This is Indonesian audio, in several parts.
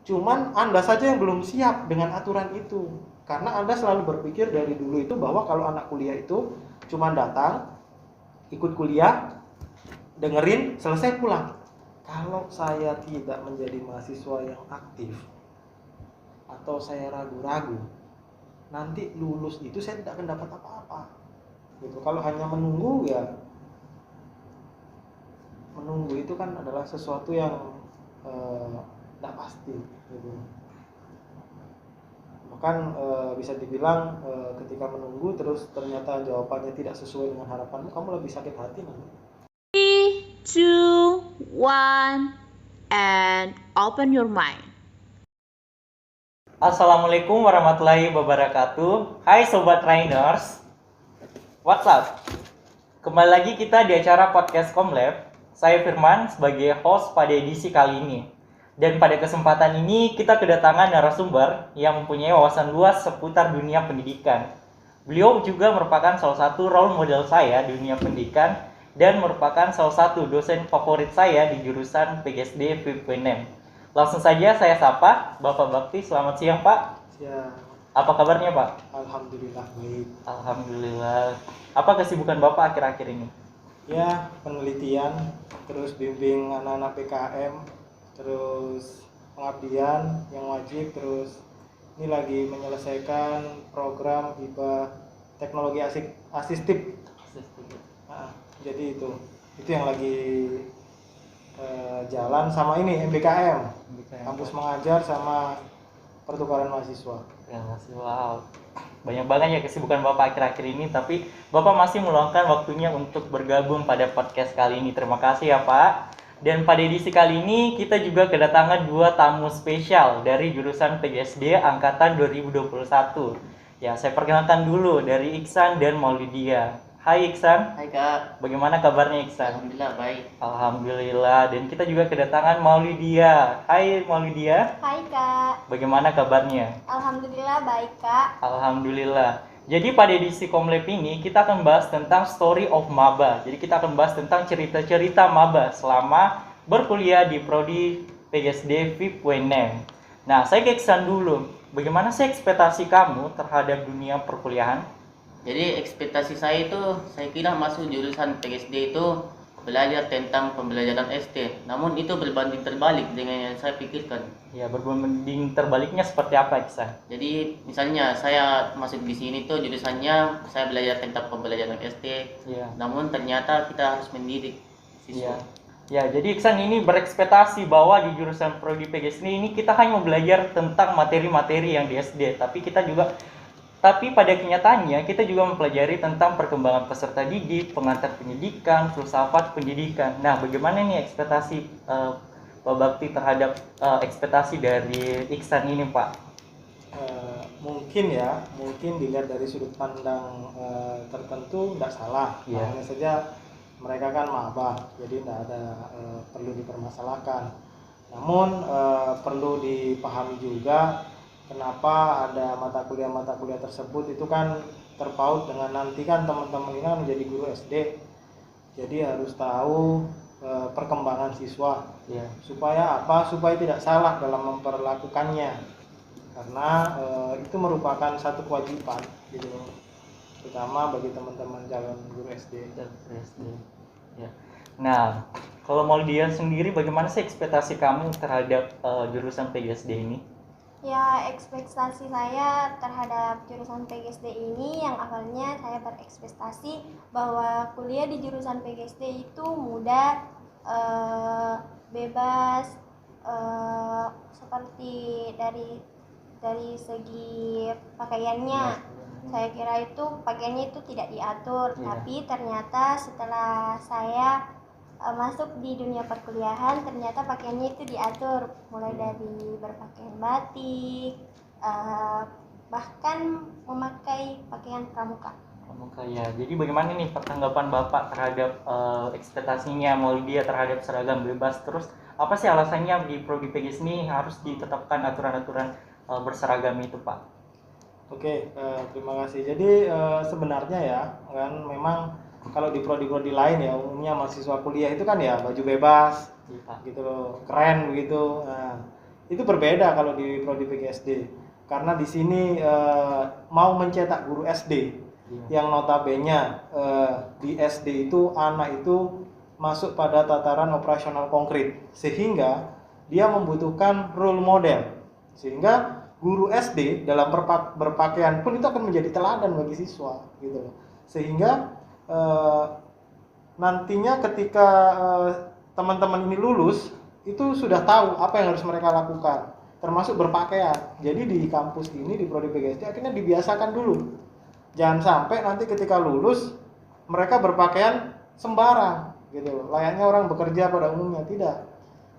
Cuman Anda saja yang belum siap dengan aturan itu. Karena Anda selalu berpikir dari dulu itu bahwa kalau anak kuliah itu cuma datang, ikut kuliah, dengerin, selesai pulang. Kalau saya tidak menjadi mahasiswa yang aktif atau saya ragu-ragu, nanti lulus itu saya tidak akan dapat apa-apa. Gitu. Kalau hanya menunggu, ya menunggu itu kan adalah sesuatu yang tidak pasti. Gitu. Bahkan bisa dibilang ketika menunggu terus ternyata jawabannya tidak sesuai dengan harapanmu, kamu lebih sakit hati nanti. 3, 2, 1, and open your mind. Assalamualaikum warahmatullahi wabarakatuh. Hai Sobat Trainers, what's up? Kembali lagi kita di acara Podcast Komlab. Saya Firman sebagai host pada edisi kali ini. Dan pada kesempatan ini kita kedatangan narasumber yang mempunyai wawasan luas seputar dunia pendidikan. Beliau juga merupakan salah satu role model saya di dunia pendidikan dan merupakan salah satu dosen favorit saya di jurusan PGSD FIP6. Langsung saja saya sapa Bapak Bakti. Selamat siang Pak. Siang. Apa kabarnya Pak? Alhamdulillah baik. Alhamdulillah. Apa kesibukan Bapak akhir-akhir ini? Ya, penelitian, terus bimbing anak-anak PKM, terus pengabdian yang wajib, terus ini lagi menyelesaikan program IPA teknologi asistif. Nah, jadi itu yang lagi jalan sama ini MBKM, kampus mengajar sama pertukaran mahasiswa. Ya, wow. Banyak banget ya kesibukan Bapak akhir-akhir ini, tapi Bapak masih meluangkan waktunya untuk bergabung pada podcast kali ini. Terima kasih ya Pak. Dan pada edisi kali ini kita juga kedatangan dua tamu spesial dari jurusan PGSD angkatan 2021. Ya, saya perkenalkan dulu dari Iksan dan Maulidia. Hai Iksan. Hai Kak. Bagaimana kabarnya Iksan? Alhamdulillah baik. Alhamdulillah. Dan kita juga kedatangan Maulidia. Hai Maulidia. Hai Kak. Bagaimana kabarnya? Alhamdulillah baik Kak. Alhamdulillah. Jadi pada edisi Komlab ini kita akan bahas tentang story of maba. Jadi kita akan bahas tentang cerita-cerita maba selama berkuliah di prodi PGSD FIP6. Nah, saya ke Iksan dulu. Bagaimana sih ekspektasi kamu terhadap dunia perkuliahan? Jadi ekspektasi saya itu, saya kira masuk jurusan PGSD itu belajar tentang pembelajaran SD. Namun itu berbanding terbalik dengan yang saya pikirkan. Ya, berbanding terbaliknya seperti apa, Iksan? Jadi misalnya saya masuk di sini tuh jurusannya saya belajar tentang pembelajaran SD. Ya. Namun ternyata kita harus mendidik siswa. Ya, jadi Iksan ini berekspektasi bahwa di jurusan prodi PGSD ini kita hanya belajar tentang materi-materi yang di SD, tapi pada kenyataannya kita juga mempelajari tentang perkembangan peserta didik, pengantar pendidikan, filsafat pendidikan. Nah, bagaimana nih ekspektasi Pak Bakti terhadap ekspektasi dari Iksan ini, Pak? Mungkin dilihat dari sudut pandang tertentu tidak salah. Yeah. Hanya saja mereka kan maba, jadi tidak ada perlu dipermasalahkan. Namun perlu dipahami juga kenapa ada mata kuliah tersebut itu kan terpaut dengan nanti kan teman-teman ini menjadi guru SD, jadi harus tahu perkembangan siswa. Yeah. Supaya tidak salah dalam memperlakukannya, karena itu merupakan satu kewajiban gitu, terutama bagi teman-teman calon guru SD. Ya. Nah, kalau Maulidia sendiri bagaimana sih ekspektasi kamu terhadap jurusan PGSD ini? Ya, ekspektasi saya terhadap jurusan PGSD ini yang awalnya saya berekspektasi bahwa kuliah di jurusan PGSD itu mudah, bebas, seperti dari segi pakaiannya. Saya kira itu pakaiannya itu tidak diatur, tapi ternyata setelah saya masuk di dunia perkuliahan, ternyata pakaiannya itu diatur, mulai dari berpakaian batik, bahkan memakai pakaian pramuka. Ya, jadi bagaimana nih tanggapan Bapak terhadap ekspektasinya Maulidia terhadap seragam bebas? Terus apa sih alasannya di prodi PGS ini harus ditetapkan aturan-aturan berseragam itu, Pak? Oke, terima kasih. Jadi sebenarnya ya kan memang kalau di prodi-prodi lain ya umumnya mahasiswa kuliah itu kan ya baju bebas gitu loh, keren begitu. Nah, Itu berbeda kalau di prodi PGSD. Karena di sini mau mencetak guru SD yang notabene di SD itu anak itu masuk pada tataran operasional konkret, sehingga dia membutuhkan role model, sehingga guru SD dalam berpakaian pun itu akan menjadi teladan bagi siswa gitu loh. Sehingga nantinya ketika teman-teman ini lulus itu sudah tahu apa yang harus mereka lakukan, termasuk berpakaian. Jadi di kampus ini di prodi PGSD akhirnya dibiasakan dulu, jangan sampai nanti ketika lulus mereka berpakaian sembarang gitu, layaknya orang bekerja pada umumnya. Tidak,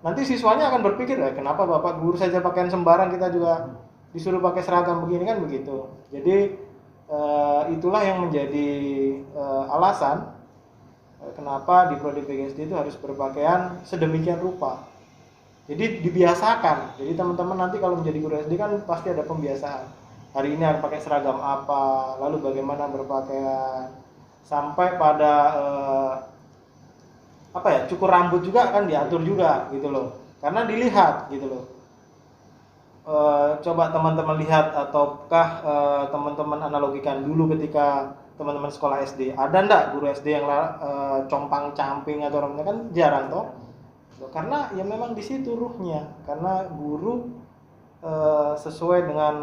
nanti siswanya akan berpikir, kenapa bapak guru saja pakaian sembarang, kita juga disuruh pakai seragam begini, kan begitu. Jadi itulah yang menjadi alasan kenapa di prodi PGSD itu harus berpakaian sedemikian rupa. Jadi dibiasakan. Jadi teman-teman nanti kalau menjadi guru SD kan pasti ada pembiasaan. Hari ini harus pakai seragam apa, lalu bagaimana berpakaian, sampai pada cukur rambut juga kan diatur juga gitu loh. Karena dilihat gitu loh. Coba teman-teman lihat, ataukah teman-teman analogikan dulu ketika teman-teman sekolah SD, ada ndak guru SD yang compang-camping atau orangnya, kan jarang toh. Karena ya memang di situ ruhnya, karena guru sesuai dengan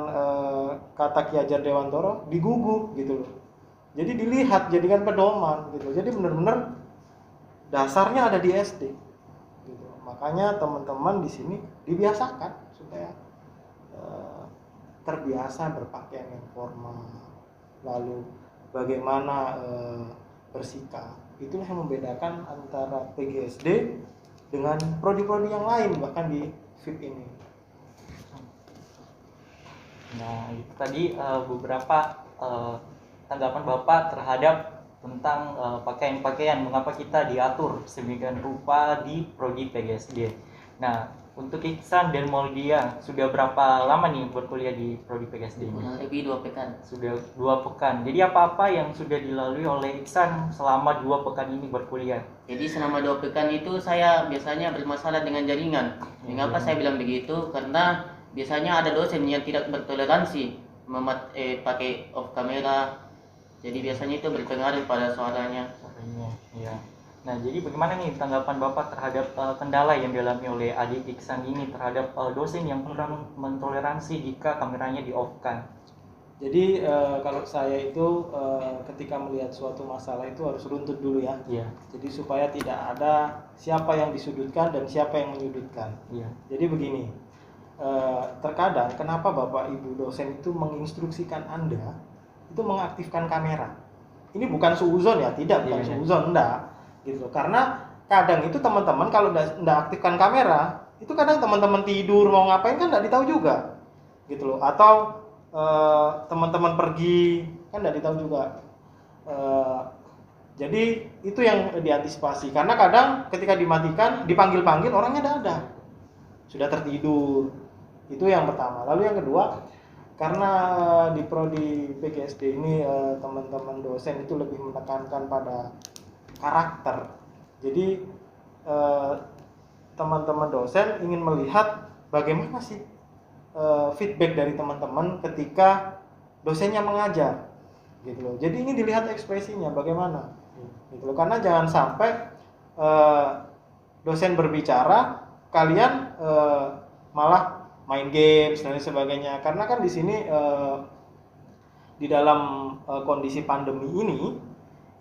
kata Ki Hajar Dewantara diguguk gitu loh. Jadi dilihat, jadikan pedoman gitu. Jadi benar-benar dasarnya ada di SD gitu. Makanya teman-teman di sini dibiasakan supaya terbiasa berpakaian yang formal, lalu bagaimana bersikap. Itulah yang membedakan antara PGSD dengan prodi-prodi yang lain, bahkan di FIP ini. Nah, itu tadi beberapa tanggapan Bapak terhadap tentang pakaian-pakaian, mengapa kita diatur sedemikian rupa di prodi PGSD. Nah, untuk Iksan dan Maudia sudah berapa lama nih berkuliah di prodi PGSD ini? Lebih 2 pekan. Sudah 2 pekan. Jadi apa-apa yang sudah dilalui oleh Iksan selama 2 pekan ini berkuliah? Jadi selama 2 pekan itu saya biasanya bermasalah dengan jaringan. Mengapa saya bilang begitu? Karena biasanya ada dosen yang tidak bertoleransi pakai off kamera. Jadi biasanya itu berpengaruh pada suaranya. Ya. Nah, jadi bagaimana nih tanggapan Bapak terhadap kendala yang dialami oleh adik Iksan ini terhadap dosen yang kurang mentoleransi jika kameranya di-off-kan? Jadi kalau saya itu ketika melihat suatu masalah itu harus runtut dulu ya. Iya. Jadi supaya tidak ada siapa yang disudutkan dan siapa yang menyudutkan. Iya. Jadi begini, terkadang kenapa Bapak Ibu dosen itu menginstruksikan Anda itu mengaktifkan kamera. Ini bukan suuzon ya, tidak, bukan suuzon, enggak. Gitu. Karena kadang itu teman-teman kalau enggak aktifkan kamera, itu kadang teman-teman tidur mau ngapain kan enggak ditahu juga. Gitu loh. Atau teman-teman pergi kan enggak ditahu juga. Jadi itu yang diantisipasi, karena kadang ketika dimatikan, dipanggil-panggil orangnya enggak ada. Sudah tertidur. Itu yang pertama. Lalu yang kedua, karena di prodi PGSD ini teman-teman dosen itu lebih menekankan pada karakter. Jadi teman-teman dosen ingin melihat bagaimana sih feedback dari teman-teman ketika dosennya mengajar, gitu loh. Jadi ini dilihat ekspresinya bagaimana, gitu loh. Karena jangan sampai dosen berbicara, kalian malah main games dan sebagainya. Karena kan di sini di dalam kondisi pandemi ini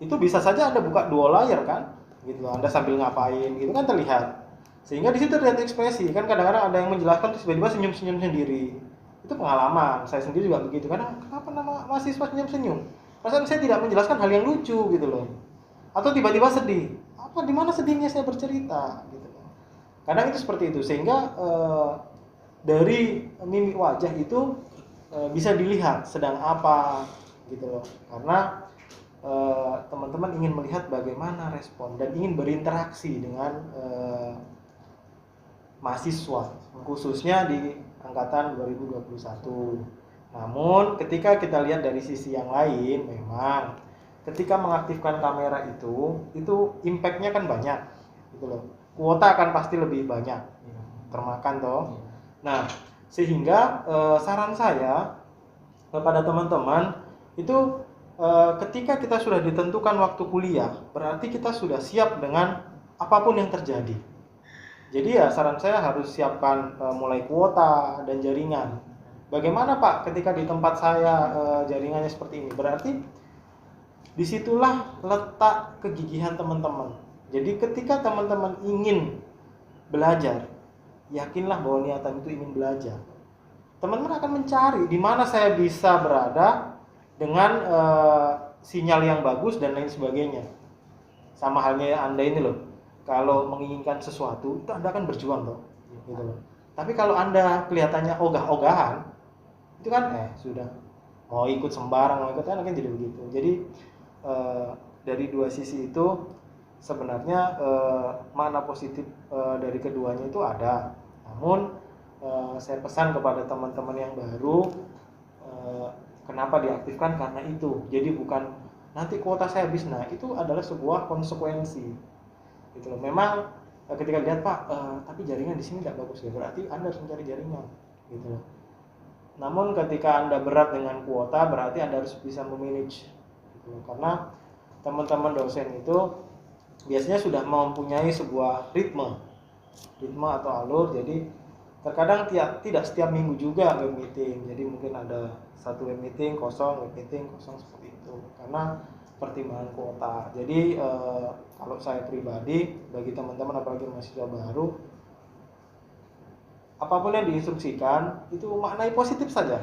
itu bisa saja Anda buka dual layar kan, gitu. Anda sambil ngapain gitu kan terlihat. Sehingga di situ terlihat ekspresi. Kan kadang-kadang ada yang menjelaskan terus tiba-tiba senyum-senyum sendiri. Itu pengalaman. Saya sendiri juga begitu. Karena kenapa nama mahasiswa senyum-senyum? Perasaan saya tidak menjelaskan hal yang lucu gitu loh. Atau tiba-tiba sedih. Apa di mana sedihnya saya bercerita gitu loh. Kadang itu seperti itu, sehingga dari mimik wajah itu bisa dilihat sedang apa gitu loh. Karena teman-teman ingin melihat bagaimana respon dan ingin berinteraksi dengan mahasiswa, khususnya di angkatan 2021. Namun ketika kita lihat dari sisi yang lain, memang ketika mengaktifkan kamera itu impact-nya kan banyak gitu loh. Kuota akan pasti lebih banyak termakan toh. Nah, sehingga saran saya kepada teman-teman itu ketika kita sudah ditentukan waktu kuliah, berarti kita sudah siap dengan apapun yang terjadi. Jadi ya saran saya harus siapkan mulai kuota dan jaringan. Bagaimana Pak ketika di tempat saya jaringannya seperti ini? Berarti disitulah letak kegigihan teman-teman. Jadi ketika teman-teman ingin belajar, yakinlah bahwa niatan itu ingin belajar. Teman-teman akan mencari di mana saya bisa berada dengan sinyal yang bagus dan lain sebagainya. Sama halnya Anda ini loh, kalau menginginkan sesuatu itu Anda akan berjuang loh, gitu loh. Tapi kalau Anda kelihatannya ogah-ogahan, itu kan sudah mau ikut sembarang, mau ikut kan jadi begitu. Jadi dari dua sisi itu sebenarnya makna positif dari keduanya itu ada. Namun saya pesan kepada teman-teman yang baru, kenapa diaktifkan karena itu. Jadi bukan nanti kuota saya habis. Nah, itu adalah sebuah konsekuensi. Gitu loh. Memang ketika lihat Pak, tapi jaringan di sini tidak bagus ya. Berarti Anda harus mencari jaringan, gitu loh. Namun ketika Anda berat dengan kuota, berarti Anda harus bisa memanage. Gitu loh. Karena teman-teman dosen itu biasanya sudah mempunyai sebuah ritme atau alur. Jadi terkadang tidak setiap minggu juga web meeting. Jadi mungkin ada satu web meeting kosong seperti itu karena pertimbangan kuota. Jadi kalau saya pribadi, bagi teman-teman apalagi mahasiswa baru, apapun yang diinstruksikan itu maknai positif saja.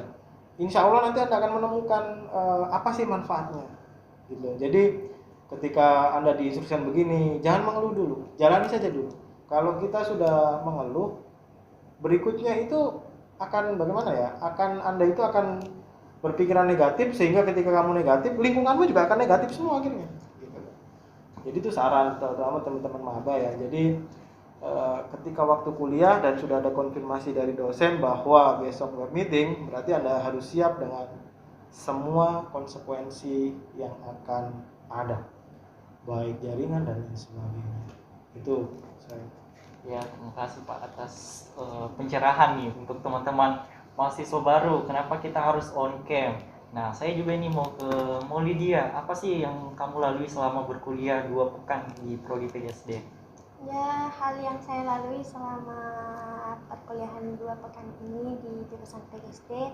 Insya Allah nanti Anda akan menemukan apa sih manfaatnya, gitu. Jadi ketika Anda diinstruksikan begini, jangan mengeluh dulu, jalani saja dulu. Kalau kita sudah mengeluh, berikutnya itu akan bagaimana ya? Anda itu akan berpikiran negatif, sehingga ketika kamu negatif, lingkunganmu juga akan negatif semua akhirnya. Gitu. Jadi itu saran terutama teman-teman maba ya. Jadi ketika waktu kuliah dan sudah ada konfirmasi dari dosen bahwa besok web meeting, berarti Anda harus siap dengan semua konsekuensi yang akan ada, baik jaringan dan lain sebagainya. Itu saya. Ya, terima kasih Pak atas pencerahan nih untuk teman-teman mahasiswa baru. Kenapa kita harus on cam? Nah, saya juga ini mau ke Lydia. Apa sih yang kamu lalui selama berkuliah 2 pekan di Prodi PGSD? Ya, hal yang saya lalui selama perkuliahan 2 pekan ini di jurusan PGSD,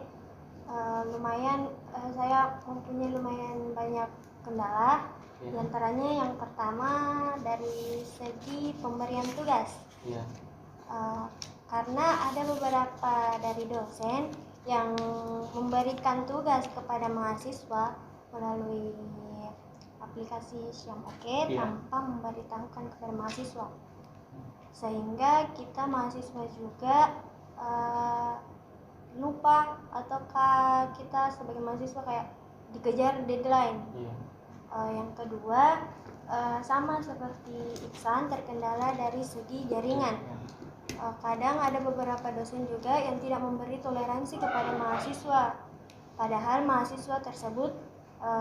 lumayan saya mempunyai lumayan banyak kendala. Di antaranya yang pertama dari segi pemberian tugas. Iya. Karena ada beberapa dari dosen yang memberikan tugas kepada mahasiswa melalui aplikasi Xiaomoke tanpa memberitahukan kepada mahasiswa, sehingga kita mahasiswa juga lupa, ataukah kita sebagai mahasiswa kayak dikejar deadline. Yang kedua, sama seperti Iksan, terkendala dari segi jaringan. Kadang ada beberapa dosen juga yang tidak memberi toleransi kepada mahasiswa, padahal mahasiswa tersebut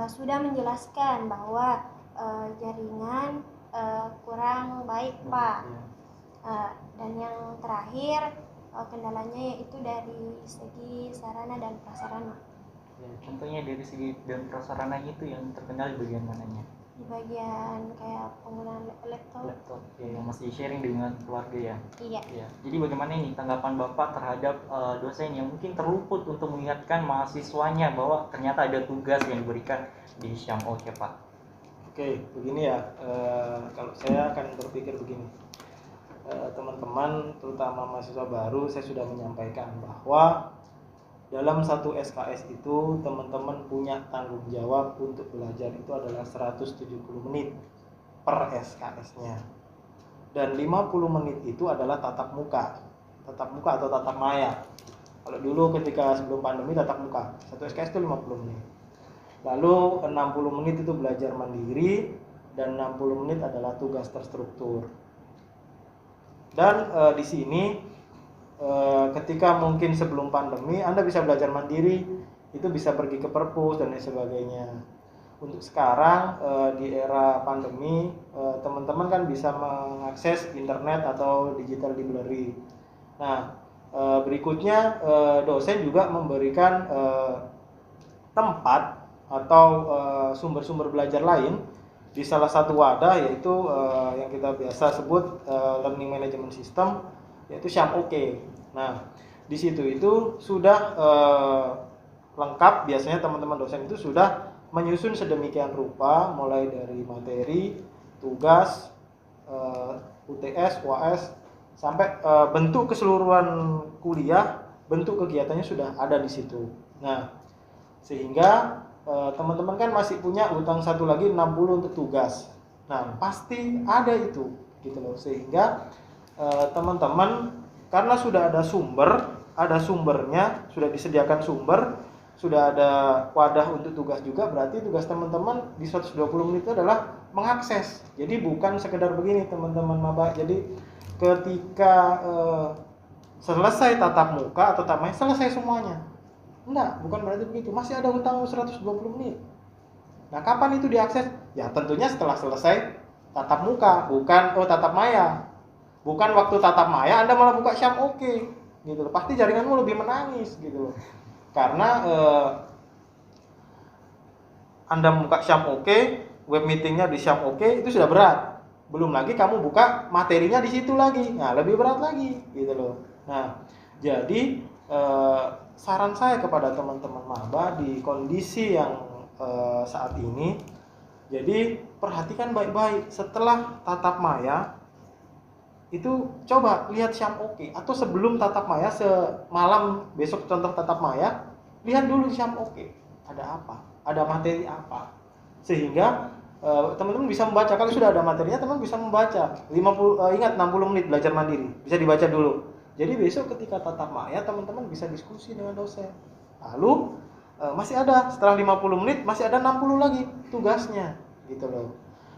sudah menjelaskan bahwa jaringan kurang baik Pak. Dan yang terakhir, kendalanya yaitu dari segi sarana dan prasarana. Ya, contohnya dari segi dan prasarana itu yang terkendala di bagian mananya? Di bagian kayak penggunaan laptop ya, yang masih sharing dengan keluarga ya. Iya. Ya. Jadi bagaimana ini tanggapan Bapak terhadap dosen yang mungkin terluput untuk mengingatkan mahasiswanya bahwa ternyata ada tugas yang diberikan di Xiaomoke Pak? Oke, begini ya. Kalau saya akan berpikir begini, teman-teman terutama mahasiswa baru, saya sudah menyampaikan bahwa dalam satu SKS itu teman-teman punya tanggung jawab untuk belajar itu adalah 170 menit per SKS-nya. Dan 50 menit itu adalah tatap muka atau tatap maya. Kalau dulu ketika sebelum pandemi tatap muka, satu SKS itu 50 menit. Lalu 60 menit itu belajar mandiri dan 60 menit adalah tugas terstruktur. Dan di sini ketika mungkin sebelum pandemi Anda bisa belajar mandiri, itu bisa pergi ke perpus dan lain sebagainya. Untuk sekarang di era pandemi, teman-teman kan bisa mengakses internet atau digital library. Nah, Berikutnya dosen juga memberikan tempat atau sumber-sumber belajar lain di salah satu wadah, yaitu yang kita biasa sebut Learning Management System, yaitu SYAM-OK. Nah, di situ itu sudah lengkap, biasanya teman-teman dosen itu sudah menyusun sedemikian rupa, mulai dari materi, tugas, UTS, UAS, sampai bentuk keseluruhan kuliah, bentuk kegiatannya sudah ada di situ. Nah, sehingga teman-teman kan masih punya utang satu lagi 60 untuk tugas. Nah, pasti ada itu gitu loh. Sehingga teman-teman karena sudah ada sumbernya, sudah disediakan sumber, sudah ada wadah untuk tugas juga, berarti tugas teman-teman di 120 menit itu adalah mengakses. Jadi bukan sekedar begini teman-teman maba. Jadi ketika selesai tatap muka atau tatap maya selesai semuanya. Enggak, bukan berarti begitu. Masih ada hutang 120 menit. Nah, kapan itu diakses? Ya tentunya setelah selesai tatap muka, bukan tatap maya. Bukan waktu tatap maya Anda malah buka SYAM-OK gitu loh. Pasti jaringanmu lebih menangis gitu loh. Karena Anda buka SYAM-OK, web meetingnya di SYAM-OK itu sudah berat. Belum lagi kamu buka materinya di situ lagi. Nah, lebih berat lagi gitu loh. Nah, jadi saran saya kepada teman-teman maba di kondisi yang saat ini, jadi perhatikan baik-baik setelah tatap maya itu coba lihat SYAM-OK, atau sebelum tatap maya semalam besok contoh tatap maya, lihat dulu SYAM-OK ada apa, ada materi apa, sehingga teman-teman bisa membaca. Kalau sudah ada materinya teman bisa membaca. 50 ingat 60 menit belajar mandiri bisa dibaca dulu. Jadi besok ketika tatap maya teman-teman bisa diskusi dengan dosen. Lalu masih ada setelah 50 menit masih ada 60 lagi tugasnya gitu loh.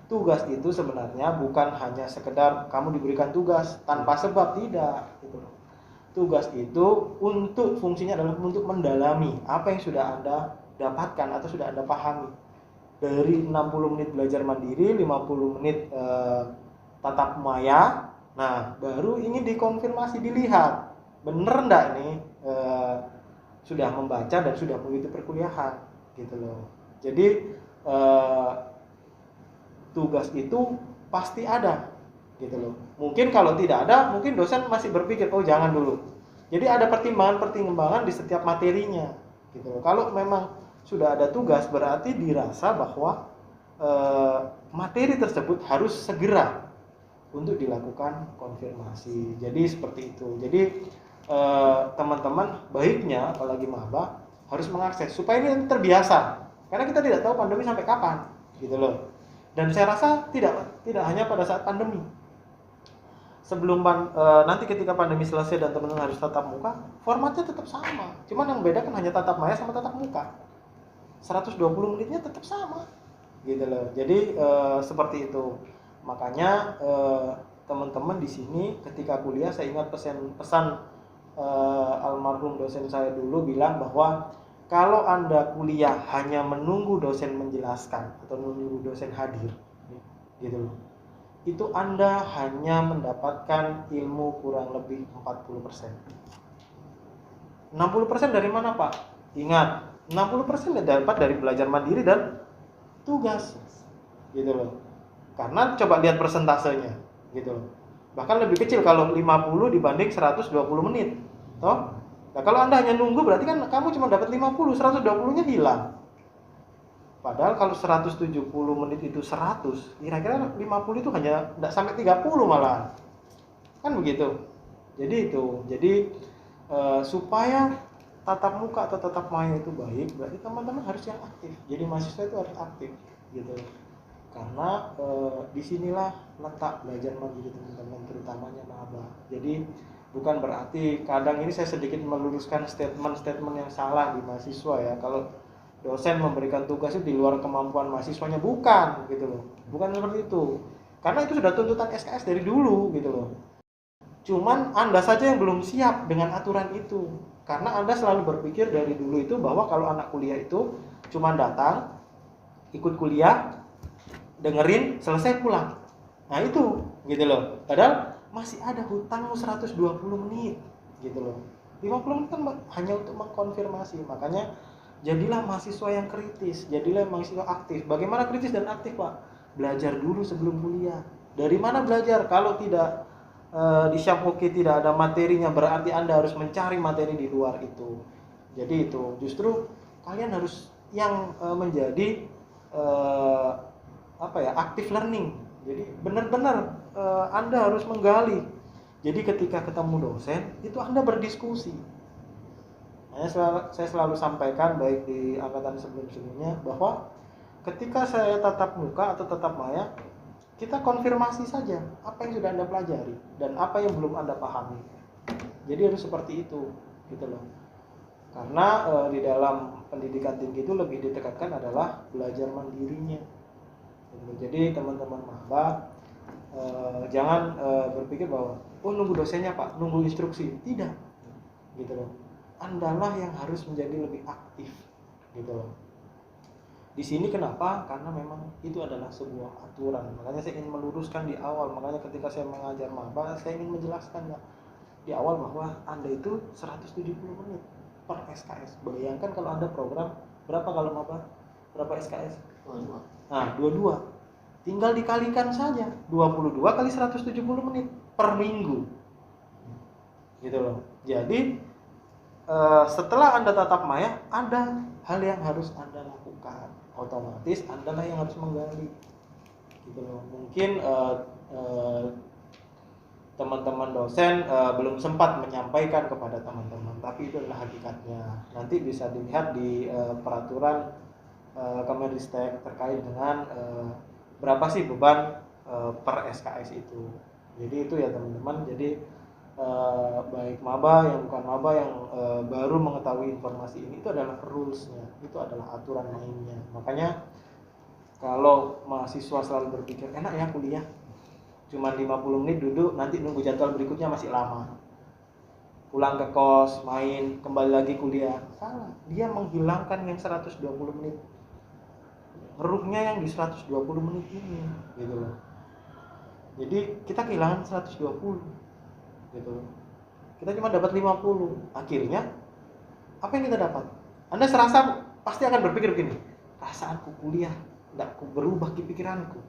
Tugas itu sebenarnya bukan hanya sekedar kamu diberikan tugas tanpa sebab, tidak gitu loh. Tugas itu untuk fungsinya adalah untuk mendalami apa yang sudah Anda dapatkan atau sudah Anda pahami. Dari 60 menit belajar mandiri, 50 menit tatap maya. Nah, baru ini dikonfirmasi, dilihat bener enggak nih sudah membaca dan sudah mengikuti perkuliahan gitu loh. Jadi tugas itu pasti ada gitu loh. Mungkin kalau tidak ada, mungkin dosen masih berpikir jangan dulu. Jadi ada pertimbangan di setiap materinya gitu loh. Kalau memang sudah ada tugas, berarti dirasa bahwa materi tersebut harus segera untuk dilakukan konfirmasi. Jadi seperti itu. Jadi teman-teman baiknya apalagi maba harus mengakses supaya ini terbiasa. Karena kita tidak tahu pandemi sampai kapan gitu loh. Dan saya rasa tidak hanya pada saat pandemi. Sebelum nanti ketika pandemi selesai dan teman-teman harus tatap muka, formatnya tetap sama. Cuman yang beda kan hanya tatap maya sama tatap muka. 120 menitnya tetap sama. Gitu loh. Jadi seperti itu. Makanya teman-teman di sini ketika kuliah, saya ingat pesan almarhum dosen saya dulu bilang bahwa kalau Anda kuliah hanya menunggu dosen menjelaskan atau menunggu dosen hadir gitu loh, itu Anda hanya mendapatkan ilmu kurang lebih 40%. 60% dari mana, Pak? Ingat, 60% dapat dari belajar mandiri dan tugas gitu loh. Karena coba lihat persentasenya gitu loh. Bahkan lebih kecil kalau 50 dibanding 120 menit. Toh? Nah, kalau Anda hanya nunggu berarti kan kamu cuma dapat 50, 120-nya hilang. Padahal kalau 170 menit itu 100, kira-kira 50 itu hanya tidak sampai 30 malah. Kan begitu. Jadi itu. Jadi supaya tatap muka atau tatap maya itu baik, berarti teman-teman harus yang aktif. Jadi mahasiswa itu harus aktif gitu. Karena disinilah letak belajar mandiri teman-teman, terutamanya maba. Jadi bukan berarti, kadang ini saya sedikit meluruskan statement-statement yang salah di mahasiswa ya. Kalau dosen memberikan tugas itu di luar kemampuan mahasiswanya, bukan gitu loh. Bukan seperti itu. Karena itu sudah tuntutan SKS dari dulu gitu loh. Cuman Anda saja yang belum siap dengan aturan itu. Karena Anda selalu berpikir dari dulu itu bahwa kalau anak kuliah itu cuma datang, ikut kuliah, dengerin, selesai pulang. Nah itu gitu loh. Padahal masih ada hutang 120 menit gitu loh. 50 menit kan hanya untuk mengkonfirmasi. Makanya jadilah mahasiswa yang kritis, jadilah mahasiswa aktif. Bagaimana kritis dan aktif, Pak? Belajar dulu sebelum kuliah. Dari mana belajar? Kalau tidak di Syamhoki tidak ada materinya, berarti Anda harus mencari materi di luar itu. Jadi itu justru kalian harus yang menjadi active learning. Jadi benar-benar Anda harus menggali. Jadi ketika ketemu dosen itu Anda berdiskusi. Saya selalu sampaikan baik di angkatan sebelum-sebelumnya bahwa ketika saya tatap muka atau tatap maya, kita konfirmasi saja apa yang sudah Anda pelajari dan apa yang belum Anda pahami. Jadi harus seperti itu, gitu loh. Karena di dalam pendidikan tinggi itu lebih ditekankan adalah belajar mandirinya. Jadi teman-teman maba jangan berpikir bahwa nunggu dosennya Pak, nunggu instruksi. Tidak, gitu loh. Andalah yang harus menjadi lebih aktif, gitu loh. Di sini kenapa? Karena memang itu adalah sebuah aturan. Makanya saya ingin meluruskan di awal. Makanya ketika saya mengajar maba, saya ingin menjelaskan di awal bahwa Anda itu 170 menit per SKS. Bayangkan kalau Anda program berapa kalau maba? Berapa SKS? 22. Nah, 22. Tinggal dikalikan saja 22 kali 170 menit per minggu. Gitu loh. Jadi setelah Anda tatap maya, ada hal yang harus Anda lakukan. Otomatis Anda lah yang harus menggali. Gitu loh. Mungkin teman-teman dosen belum sempat menyampaikan kepada teman-teman, tapi itu adalah hakikatnya. Nanti bisa dilihat di peraturan Kemendikbud terkait dengan berapa sih beban per SKS itu. Jadi itu ya teman-teman. Jadi baik maba yang bukan maba yang baru mengetahui informasi ini, itu adalah rules-nya, itu adalah aturan mainnya. Makanya kalau mahasiswa selalu berpikir enak ya kuliah, cuma 50 menit duduk, nanti nunggu jadwal berikutnya masih lama, pulang ke kos, main, kembali lagi kuliah. Salah, dia menghilangkan yang 120 menit, ngeruhnya yang di 120 menit ini, gitu loh. Jadi kita kehilangan 120, gitu. Kita cuma dapat 50. Akhirnya apa yang kita dapat? Anda serasa pasti akan berpikir begini, perasaanku kuliah tidak berubah di pikiranku.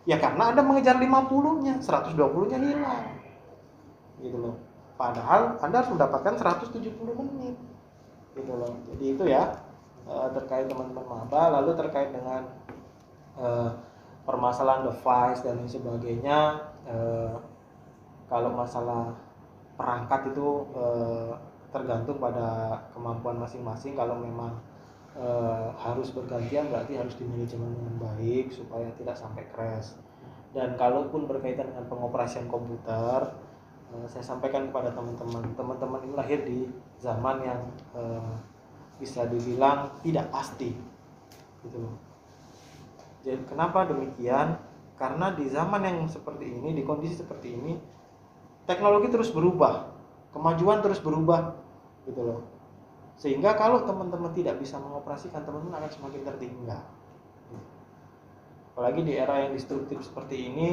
Ya karena Anda mengejar 50-nya, 120-nya hilang. Gitu loh. Padahal Anda harus mendapatkan 170 menit. Gitu loh. Jadi itu ya terkait teman-teman maba. Lalu terkait dengan permasalahan device dan lain sebagainya, kalau masalah perangkat itu tergantung pada kemampuan masing-masing. Kalau memang harus bergantian, berarti harus dimanajemen dengan baik supaya tidak sampai crash. Dan kalaupun berkaitan dengan pengoperasian komputer, saya sampaikan kepada teman-teman ini lahir di zaman yang bisa dibilang tidak pasti, gitu loh. Jadi kenapa demikian? Karena di zaman yang seperti ini, di kondisi seperti ini, teknologi terus berubah, kemajuan terus berubah, gitu loh. Sehingga kalau teman-teman tidak bisa mengoperasikan, teman-teman akan semakin tertinggal. Apalagi di era yang destruktif seperti ini,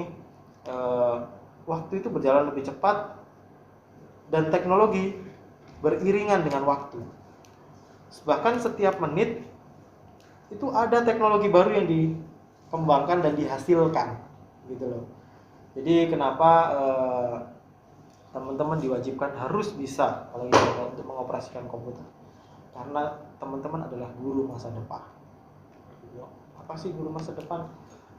waktu itu berjalan lebih cepat dan teknologi beriringan dengan waktu. Bahkan setiap menit itu ada teknologi baru yang dikembangkan dan dihasilkan, gitu loh. Jadi kenapa teman-teman diwajibkan harus bisa kalau untuk mengoperasikan komputer? Karena teman-teman adalah guru masa depan. Apa sih guru masa depan?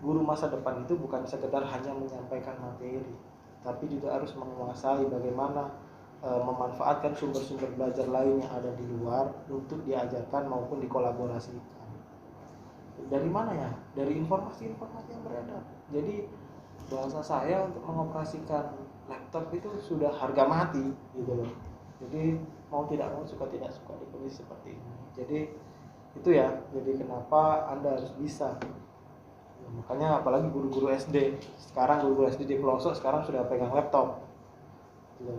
Guru masa depan itu bukan sekedar hanya menyampaikan materi, tapi juga harus menguasai bagaimana memanfaatkan sumber-sumber belajar lain yang ada di luar untuk diajarkan maupun dikolaborasikan. Dari mana ya? Dari informasi-informasi yang beredar. Jadi bahasa saya untuk mengoperasikan laptop itu sudah harga mati, gitu loh. Jadi mau tidak mau, suka tidak suka di kondisi seperti ini. Jadi itu ya. Jadi kenapa Anda harus bisa? Ya, makanya apalagi guru-guru SD. Sekarang guru-guru SD di pelosok sekarang sudah pegang laptop. Gitu.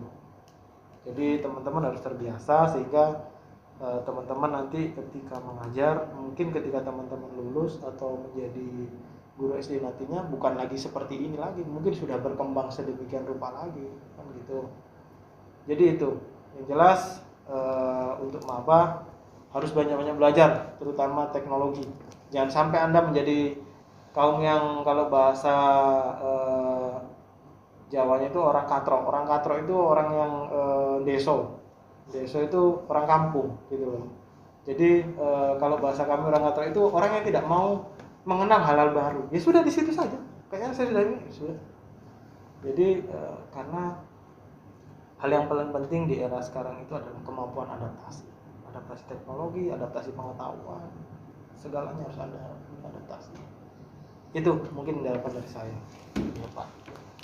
Jadi teman-teman harus terbiasa sehingga teman-teman nanti ketika mengajar, mungkin ketika teman-teman lulus atau menjadi guru SD nantinya bukan lagi seperti ini lagi, mungkin sudah berkembang sedemikian rupa lagi, kan gitu. Jadi itu Yang jelas untuk maba harus banyak-banyak belajar, terutama teknologi. Jangan sampai Anda menjadi kaum yang kalau bahasa Jawanya itu orang katrok. Orang katrok itu orang yang deso. Deso itu orang kampung gitu loh. Jadi kalau bahasa kami orang katrok itu orang yang tidak mau mengenal hal-hal baru. Ya sudah di situ saja. Kayaknya saya sudah ini sudah. Jadi karena hal yang paling penting di era sekarang itu adalah kemampuan adaptasi. Adaptasi teknologi, adaptasi pengetahuan. Segalanya harus Anda adaptasi. Itu mungkin jawaban dari saya. Ya, Pak.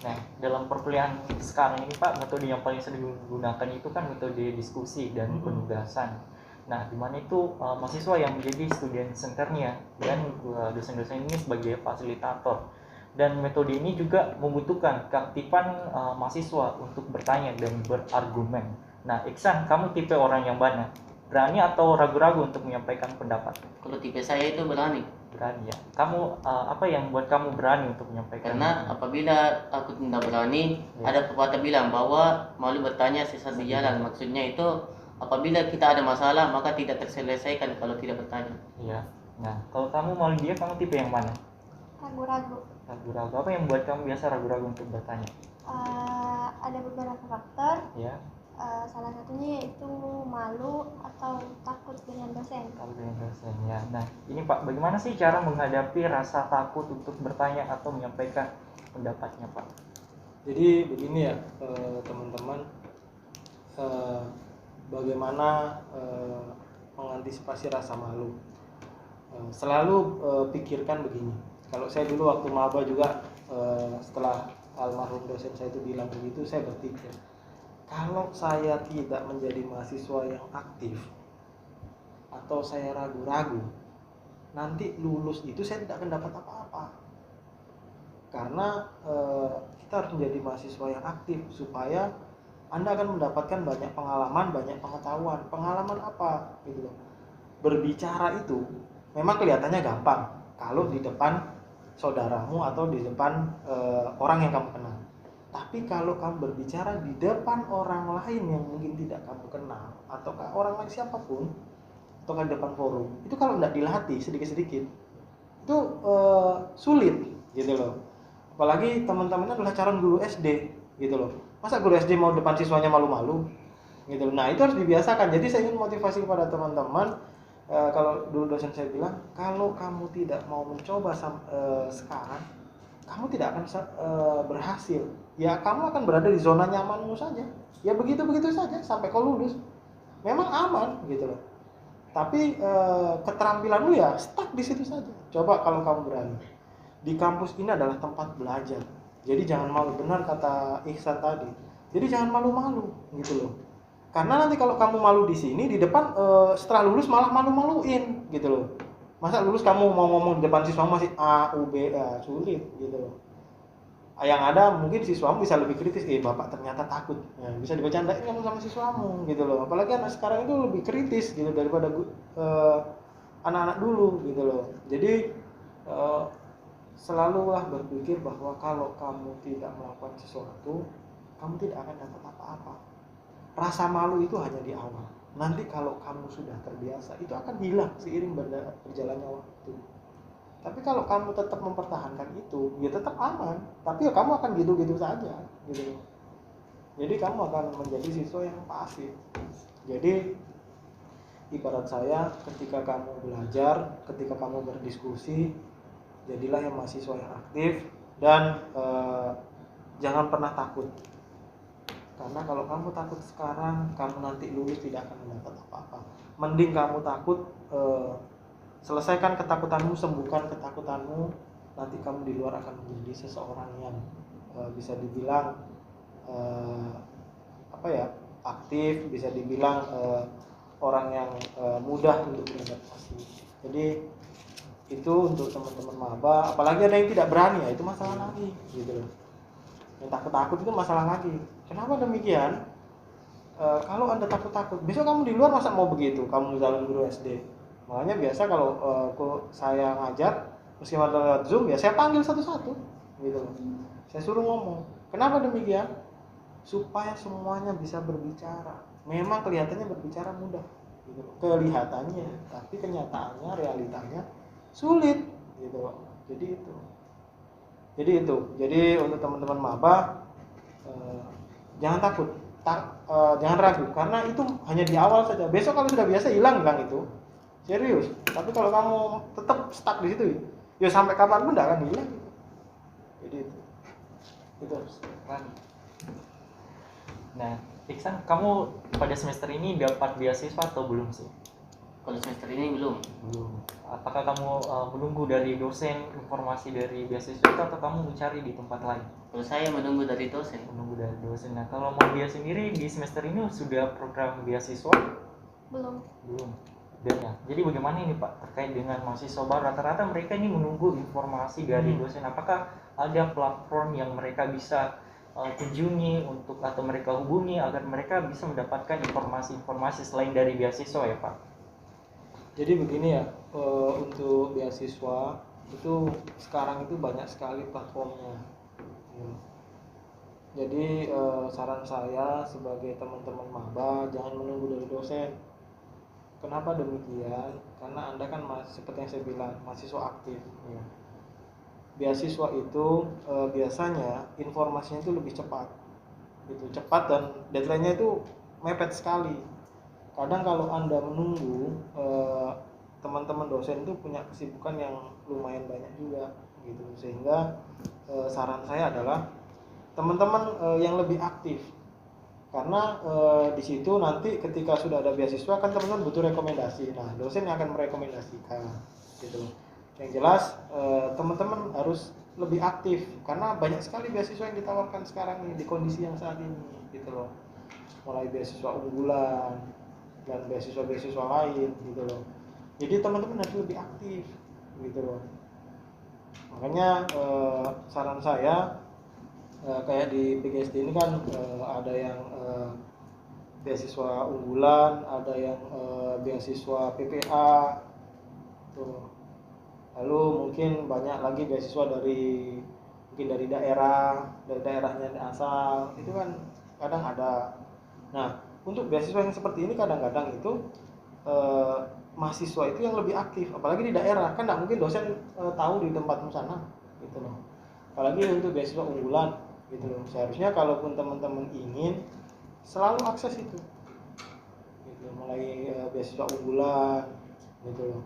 Nah, dalam perkuliahan sekarang ini Pak, metode yang paling sering digunakan itu kan metode diskusi dan penugasan. Nah, di mana itu mahasiswa yang menjadi student centernya dan dosen-dosen ini sebagai fasilitator. Dan metode ini juga membutuhkan keaktifan mahasiswa untuk bertanya dan berargumen. Nah, Iksan, kamu tipe orang yang mana? Berani atau ragu-ragu untuk menyampaikan pendapat? Kalau tipe saya itu berani. Berani ya. Kamu apa yang buat kamu berani untuk menyampaikan? Karena apabila aku tidak berani, ada pepatah bilang bahwa malu bertanya sesat di jalan. Maksudnya itu apabila kita ada masalah maka tidak terselesaikan kalau tidak bertanya. Iya. Nah, kalau kamu mau dia, kamu tipe yang mana? Ragu-ragu. Ragu-ragu. Apa yang buat kamu biasa ragu-ragu untuk bertanya? Ada beberapa faktor. Ya, Salah satunya yaitu malu atau takut dengan dosen. kalau dengan dosen ya. Nah, ini Pak, bagaimana sih cara menghadapi rasa takut untuk bertanya atau menyampaikan pendapatnya, Pak? Jadi begini ya teman-teman, bagaimana mengantisipasi rasa malu. Selalu pikirkan begini. Kalau saya dulu waktu maba juga setelah almarhum dosen saya itu bilang begitu, saya berpikir kalau saya tidak menjadi mahasiswa yang aktif atau saya ragu-ragu, nanti lulus itu saya tidak akan dapat apa-apa. Karena kita harus menjadi mahasiswa yang aktif supaya Anda akan mendapatkan banyak pengalaman, banyak pengetahuan. Pengalaman apa? Gitu loh. Berbicara itu memang kelihatannya gampang kalau di depan saudaramu atau di depan orang yang kamu kenal. Tapi kalau kamu berbicara di depan orang lain yang mungkin tidak kamu kenal atau orang lain siapapun, atau di depan forum, itu kalau tidak dilatih sedikit-sedikit itu sulit gitu loh. Apalagi teman-teman adalah calon guru SD gitu loh. Masa guru SD mau depan siswanya malu-malu gitu loh. Nah, itu harus dibiasakan. Jadi saya ingin motivasi kepada teman-teman, kalau dulu dosen saya bilang, kalau kamu tidak mau mencoba sekarang, kamu tidak akan berhasil. Ya kamu akan berada di zona nyamanmu saja. Ya begitu-begitu saja sampai kau lulus. Memang aman gitu loh. Tapi keterampilanmu ya stuck di situ saja. Coba kalau kamu berani. Di kampus ini adalah tempat belajar. Jadi jangan malu, benar kata Ihsan tadi. Jadi jangan malu-malu gitu loh. Karena nanti kalau kamu malu di sini, di depan setelah lulus malah malu-maluin gitu loh. Masa lulus kamu mau ngomong di depan siswa masih A, U, B, sulit gitu loh. Yang ada mungkin siswamu bisa lebih kritis, bapak ternyata takut. Ya, bisa dibercandain kamu sama siswamu gitu loh. Apalagi anak sekarang itu lebih kritis gitu daripada anak-anak dulu gitu loh. Jadi selalulah berpikir bahwa kalau kamu tidak melakukan sesuatu, kamu tidak akan dapat apa-apa. Rasa malu itu hanya di awal. Nanti kalau kamu sudah terbiasa, itu akan hilang seiring berjalannya waktu. Tapi kalau kamu tetap mempertahankan itu, ya tetap aman. Tapi ya kamu akan gitu-gitu saja, gitu. Jadi kamu akan menjadi siswa yang pasif. Jadi ibarat saya, ketika kamu belajar, ketika kamu berdiskusi, jadilah yang mahasiswa yang aktif dan jangan pernah takut. Karena kalau kamu takut sekarang, kamu nanti lulus tidak akan mendapat apa-apa. Mending kamu takut, selesaikan ketakutanmu, sembuhkan ketakutanmu. Nanti kamu di luar akan menjadi seseorang yang bisa dibilang aktif, bisa dibilang orang yang mudah untuk beradaptasi. Jadi itu untuk teman-teman maba. Apalagi ada yang tidak berani, ya itu masalah lagi, gitu loh. Yang takut-takut itu masalah lagi. Kenapa demikian? Kalau Anda takut-takut, besok kamu di luar masa mau begitu? Kamu calon guru SD. Makanya biasa kalau saya ngajar, meskipun lewat Zoom, ya saya panggil satu-satu, gitu loh. Saya suruh ngomong. Kenapa demikian? Supaya semuanya bisa berbicara. memang kelihatannya berbicara mudah gitu loh. Kelihatannya, tapi kenyataannya, realitanya sulit gitu loh. Jadi untuk teman-teman maba jangan takut, jangan ragu, karena itu hanya di awal saja. Besok kalau sudah biasa hilang itu serius. Tapi kalau kamu tetap stuck di situ, ya sampai kapan pun tidak akan hilang. Jadi itu harus berani. Nah, Iksan, kamu pada semester ini dapat beasiswa atau belum sih? Kalau semester ini belum. Belum. Apakah kamu menunggu dari dosen informasi dari beasiswa itu atau kamu mencari di tempat lain? Kalau saya menunggu dari dosen. Menunggu dari dosen. Nah, kalau mau dia sendiri di semester ini sudah program beasiswa? Belum. Belum. Dan ya, jadi bagaimana ini Pak terkait dengan mahasiswa baru? Rata-rata mereka ini menunggu informasi dari dosen. Apakah ada platform yang mereka bisa kunjungi untuk atau mereka hubungi agar mereka bisa mendapatkan informasi-informasi selain dari beasiswa ya Pak? Jadi begini ya, untuk beasiswa itu sekarang itu banyak sekali platformnya. Jadi saran saya sebagai teman-teman maba, jangan menunggu dari dosen. Kenapa demikian? Karena Anda kan seperti yang saya bilang, mahasiswa aktif ya. Beasiswa itu biasanya informasinya itu lebih cepat dan deadline-nya itu mepet sekali. Kadang kalau Anda menunggu, teman-teman dosen itu punya kesibukan yang lumayan banyak juga gitu, sehingga saran saya adalah teman-teman yang lebih aktif, karena di situ nanti ketika sudah ada beasiswa kan teman-teman butuh rekomendasi. Nah, dosen yang akan merekomendasikan gitu. Yang jelas teman-teman harus lebih aktif, karena banyak sekali beasiswa yang ditawarkan sekarang ini di kondisi yang saat ini gitu loh. Mulai beasiswa unggulan dan beasiswa-beasiswa lain gitu loh. Jadi teman-teman harus lebih aktif gitu loh. Makanya saran saya kayak di PGSD ini kan ada yang beasiswa unggulan, ada yang beasiswa PPA tuh. Lalu mungkin banyak lagi beasiswa dari daerahnya asal, itu kan kadang ada. Nah, untuk beasiswa yang seperti ini kadang-kadang itu mahasiswa itu yang lebih aktif, apalagi di daerah, kan tidak mungkin dosen tahu di tempatmu sana gitu loh. Apalagi untuk beasiswa unggulan gitu loh. Seharusnya kalaupun teman-teman ingin selalu akses itu gitu, mulai beasiswa unggulan gitu loh.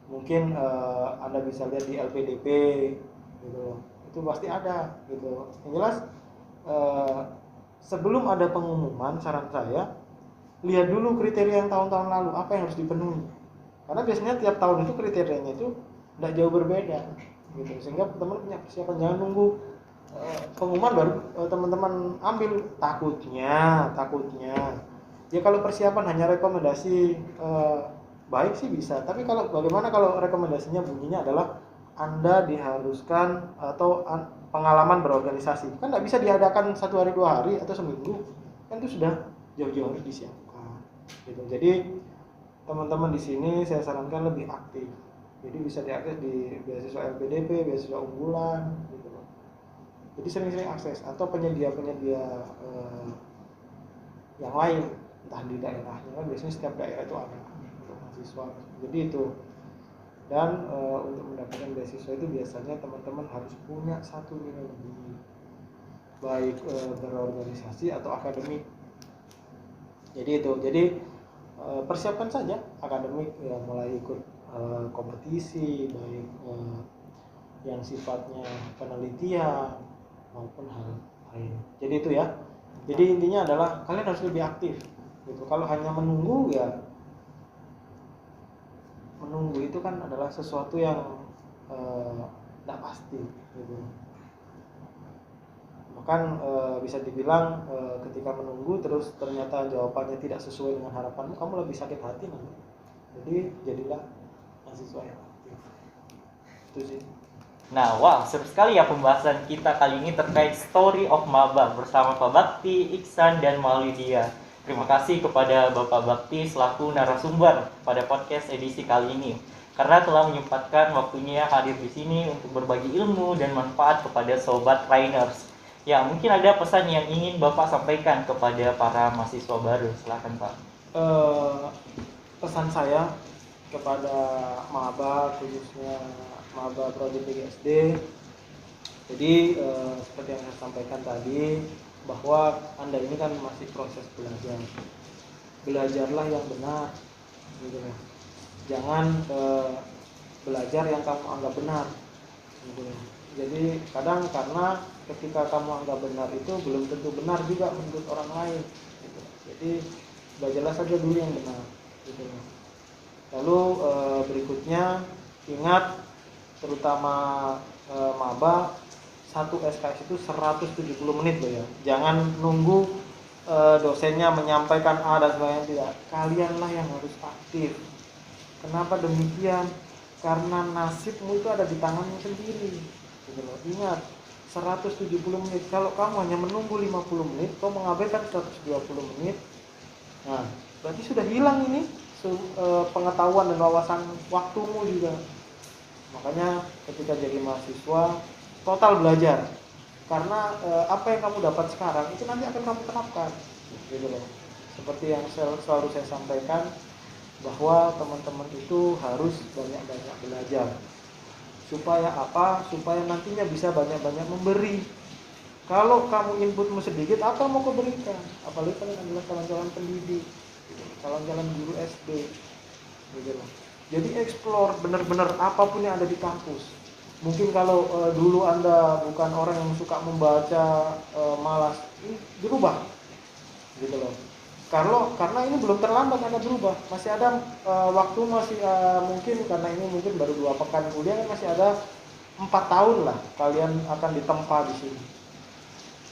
Mungkin Anda bisa lihat di LPDP gitu, itu pasti ada gitu. Yang jelas sebelum ada pengumuman, saran saya lihat dulu kriteria yang tahun-tahun lalu apa yang harus dipenuhi, karena biasanya tiap tahun itu kriterianya itu tidak jauh berbeda gitu, sehingga teman-teman punya persiapan. Jangan nunggu pengumuman baru teman-teman ambil. Takutnya ya kalau persiapan hanya rekomendasi baik sih bisa, tapi bagaimana kalau rekomendasinya bunyinya adalah Anda diharuskan atau pengalaman berorganisasi, kan tidak bisa diadakan 1 hari 2 hari atau seminggu, kan itu sudah jauh-jauh harus disiapkan gitu. Jadi teman-teman di sini saya sarankan lebih aktif, jadi bisa diakses di beasiswa LPDP, beasiswa unggulan gitu. Jadi sering-sering akses, atau penyedia-penyedia yang lain, entah di daerahnya, kan biasanya setiap daerah itu ada mahasiswa. Jadi itu. Dan untuk mendapatkan beasiswa itu biasanya teman-teman harus punya 1 nilai lebih, baik berorganisasi atau akademik. Jadi itu. Jadi persiapkan saja akademik ya, mulai ikut kompetisi, baik yang sifatnya penelitian maupun hal lain. Jadi itu ya. Jadi intinya adalah kalian harus lebih aktif gitu. Kalau hanya menunggu ya, menunggu itu kan adalah sesuatu yang tidak pasti gitu. Bahkan bisa dibilang ketika menunggu terus ternyata jawabannya tidak sesuai dengan harapanmu, kamu lebih sakit hati nanti. Jadi jadilah mahasiswa yang aktif. Itu sih. Nah, wah, seru sekali ya pembahasan kita kali ini terkait story of maba bersama Pak Bakti, Iksan, dan Maulidia. Terima kasih kepada Bapak Bakti selaku narasumber pada podcast edisi kali ini, karena telah menyempatkan waktunya hadir di sini untuk berbagi ilmu dan manfaat kepada sobat trainers. Ya, mungkin ada pesan yang ingin Bapak sampaikan kepada para mahasiswa baru. Silakan Pak. Pesan saya kepada maba, khususnya maba prodi PGSD. Jadi seperti yang saya sampaikan tadi, bahwa Anda ini kan masih proses belajar. Belajarlah yang benar, gitu ya. Jangan belajar yang kamu anggap benar, gitu ya. Jadi kadang karena ketika kamu anggap benar itu belum tentu benar juga menurut orang lain, gitu. Jadi belajarlah saja dulu yang benar, gitu ya. Lalu berikutnya ingat, terutama maba, satu SKS itu 170 menit loh ya. Jangan nunggu dosennya menyampaikan A dan sebagainya, tidak. Kalianlah yang harus aktif. Kenapa demikian? Karena nasibmu itu ada di tanganmu sendiri. Gitu loh. Ingat, 170 menit. Kalau kamu hanya menunggu 50 menit, kau mengabaikan 120 menit. Nah, berarti sudah hilang ini pengetahuan dan wawasan waktumu juga. Makanya ketika jadi mahasiswa, total belajar, karena apa yang kamu dapat sekarang itu nanti akan kamu terapkan, gitu loh. Seperti yang selalu saya sampaikan, bahwa teman-teman itu harus banyak-banyak belajar. Supaya apa? Supaya nantinya bisa banyak-banyak memberi. Kalau kamu inputmu sedikit, apa mau kau berikan? Apalagi kalian adalah calon-calon pendidik, calon-calon guru SD, gitu loh. Jadi explore benar-benar apapun yang ada di kampus. Mungkin kalau dulu Anda bukan orang yang suka membaca, malas, ini dirubah, gitu loh. Karena ini belum terlambat Anda berubah, masih ada waktu, masih mungkin karena ini mungkin baru 2 pekan kuliah, kan masih ada 4 tahun lah kalian akan ditempa di sini.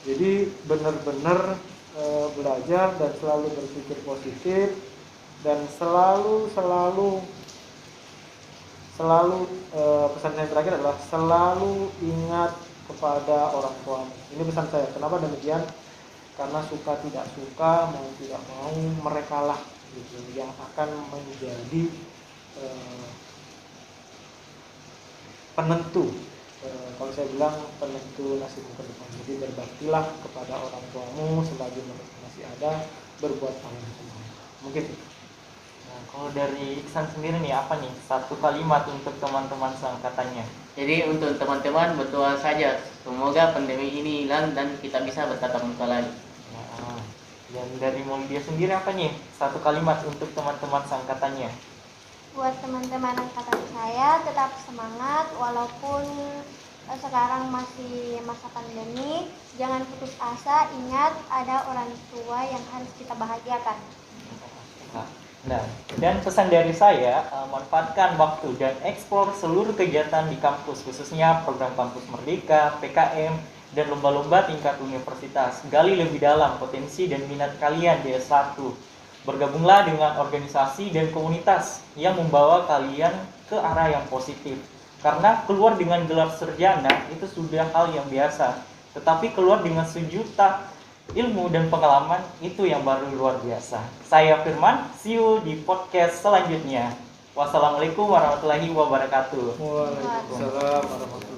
Jadi benar-benar belajar dan selalu berpikir positif, dan selalu pesan saya terakhir adalah selalu ingat kepada orang tua. Ini pesan saya. Kenapa demikian? Karena suka tidak suka, mau tidak mau, merekalah gitu yang akan menjadi penentu. Kalau saya bilang penentu nasibmu ke depan. Jadi berbaktilah kepada orang tuamu selagi mereka masih ada, berbuat paling semua. Mungkin. Nah, kalau dari Iksan sendiri nih, apa nih satu kalimat untuk teman-teman seangkatannya? Jadi untuk teman-teman berdoa saja, semoga pandemi ini hilang dan kita bisa bertatap muka lagi. Nah, dan dari Maulidia sendiri apa nih satu kalimat untuk teman-teman seangkatannya? Buat teman-teman angkatan saya, tetap semangat walaupun sekarang masih masa pandemi. Jangan putus asa, ingat ada orang tua yang harus kita bahagiakan. Nah, dan pesan dari saya, manfaatkan waktu dan eksplor seluruh kegiatan di kampus, khususnya program Kampus Merdeka, PKM, dan lomba-lomba tingkat universitas. Gali lebih dalam potensi dan minat kalian di S1. Bergabunglah dengan organisasi dan komunitas yang membawa kalian ke arah yang positif. Karena keluar dengan gelar sarjana itu sudah hal yang biasa, tetapi keluar dengan sejuta ilmu dan pengalaman itu yang baru luar biasa. Saya Firman, see you di podcast selanjutnya. Wassalamualaikum warahmatullahi wabarakatuh. Waalaikumsalam warahmatullahi wabarakatuh.